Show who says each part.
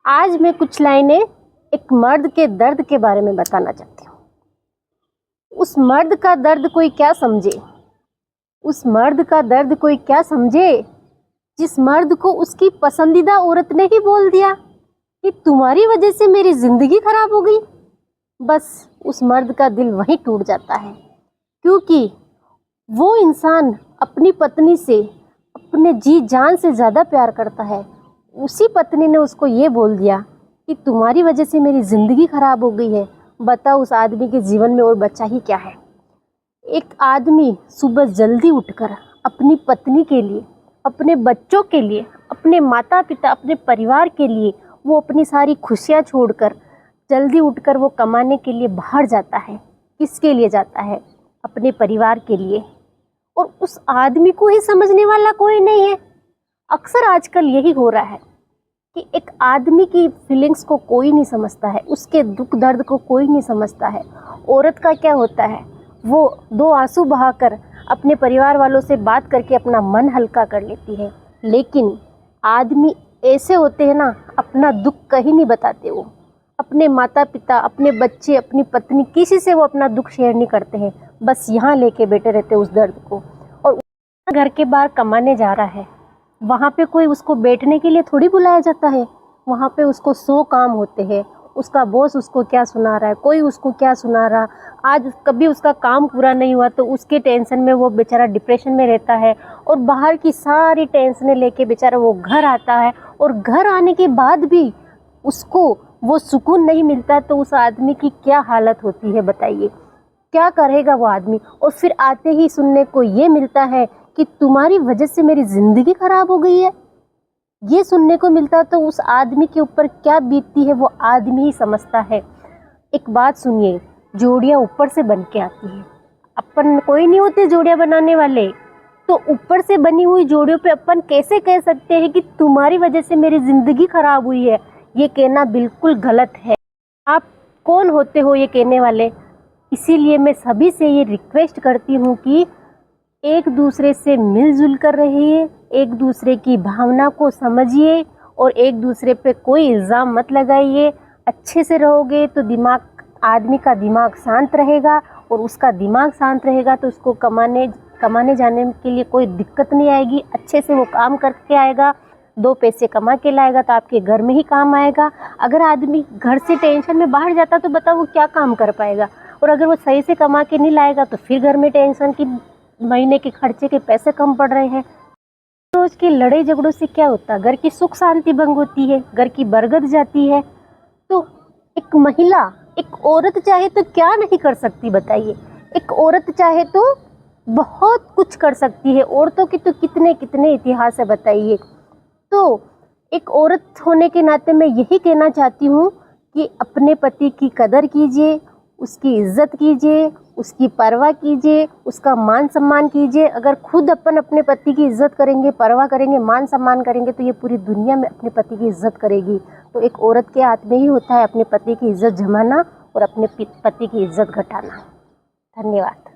Speaker 1: आज मैं कुछ लाइनें एक मर्द के दर्द के बारे में बताना चाहती हूँ। उस मर्द का दर्द कोई क्या समझे, उस मर्द का दर्द कोई क्या समझे जिस मर्द को उसकी पसंदीदा औरत ने ही बोल दिया कि तुम्हारी वजह से मेरी जिंदगी खराब हो गई। बस उस मर्द का दिल वहीं टूट जाता है, क्योंकि वो इंसान अपनी पत्नी से अपने जी जान से ज़्यादा प्यार करता है। उसी पत्नी ने उसको ये बोल दिया कि तुम्हारी वजह से मेरी ज़िंदगी ख़राब हो गई है। बताओ उस आदमी के जीवन में और बचा ही क्या है। एक आदमी सुबह जल्दी उठकर अपनी पत्नी के लिए, अपने बच्चों के लिए, अपने माता पिता, अपने परिवार के लिए वो अपनी सारी खुशियाँ छोड़कर जल्दी उठकर वो कमाने के लिए बाहर जाता है। किसके लिए जाता है? अपने परिवार के लिए। और उस आदमी को ही समझने वाला कोई नहीं है। अक्सर आजकल यही हो रहा है कि एक आदमी की फीलिंग्स को कोई नहीं समझता है, उसके दुख दर्द को कोई नहीं समझता है। औरत का क्या होता है, वो दो आंसू बहाकर अपने परिवार वालों से बात करके अपना मन हल्का कर लेती है। लेकिन आदमी ऐसे होते हैं ना, अपना दुख कहीं नहीं बताते। वो अपने माता पिता, अपने बच्चे, अपनी पत्नी, किसी से वो अपना दुख शेयर नहीं करते हैं। बस यहाँ लेके बैठे रहते हैं उस दर्द को। और घर के बाहर कमाने जा रहा है, वहाँ पे कोई उसको बैठने के लिए थोड़ी बुलाया जाता है। वहाँ पे उसको 100 काम होते हैं। उसका बॉस उसको क्या सुना रहा है, कोई उसको क्या सुना रहा। आज कभी उसका काम पूरा नहीं हुआ तो उसके टेंशन में वो बेचारा डिप्रेशन में रहता है, और बाहर की सारी टेंशनें लेके बेचारा वो घर आता है। और घर आने के बाद भी उसको वो सुकून नहीं मिलता, तो उस आदमी की क्या हालत होती है बताइए। क्या करेगा वो आदमी। और फिर आते ही सुनने को ये मिलता है कि तुम्हारी वजह से मेरी ज़िंदगी ख़राब हो गई है। ये सुनने को मिलता तो उस आदमी के ऊपर क्या बीतती है वो आदमी ही समझता है। एक बात सुनिए, जोड़ियाँ ऊपर से बन के आती है। अपन कोई नहीं होते जोड़ियाँ बनाने वाले, तो ऊपर से बनी हुई जोड़ियों पे अपन कैसे कह सकते हैं कि तुम्हारी वजह से मेरी ज़िंदगी ख़राब हुई है। ये कहना बिल्कुल गलत है। आप कौन होते हो ये कहने वाले। इसीलिए मैं सभी से ये रिक्वेस्ट करती हूँ कि एक दूसरे से मिलजुल कर रहिए, एक दूसरे की भावना को समझिए, और एक दूसरे पे कोई इल्ज़ाम मत लगाइए। अच्छे से रहोगे तो आदमी का दिमाग शांत रहेगा, और उसका दिमाग शांत रहेगा तो उसको कमाने जाने के लिए कोई दिक्कत नहीं आएगी। अच्छे से वो काम करके आएगा, 2 पैसे कमा के लाएगा तो आपके घर में ही काम आएगा। अगर आदमी घर से टेंशन में बाहर जाता तो बताओ वो क्या काम कर पाएगा। और अगर वो सही से कमा के नहीं लाएगा तो फिर घर में टेंशन की महीने के खर्चे के पैसे कम पड़ रहे हैं। रोज की लड़ाई झगड़ों से क्या होता है, घर की सुख शांति भंग होती है, घर की बरगद जाती है। तो एक महिला, एक औरत चाहे तो क्या नहीं कर सकती बताइए। एक औरत चाहे तो बहुत कुछ कर सकती है। औरतों की तो कितने कितने इतिहास है बताइए। तो एक औरत होने के नाते मैं यही कहना चाहती हूँ कि अपने पति की कदर कीजिए, उसकी इज्जत कीजिए, उसकी परवाह कीजिए, उसका मान सम्मान कीजिए। अगर खुद अपन अपने पति की इज्जत करेंगे, परवाह करेंगे, मान सम्मान करेंगे तो ये पूरी दुनिया में अपने पति की इज्जत करेगी। तो एक औरत के हाथ में ही होता है अपने पति की इज्जत जमाना और अपने पति की इज्जत घटाना। धन्यवाद।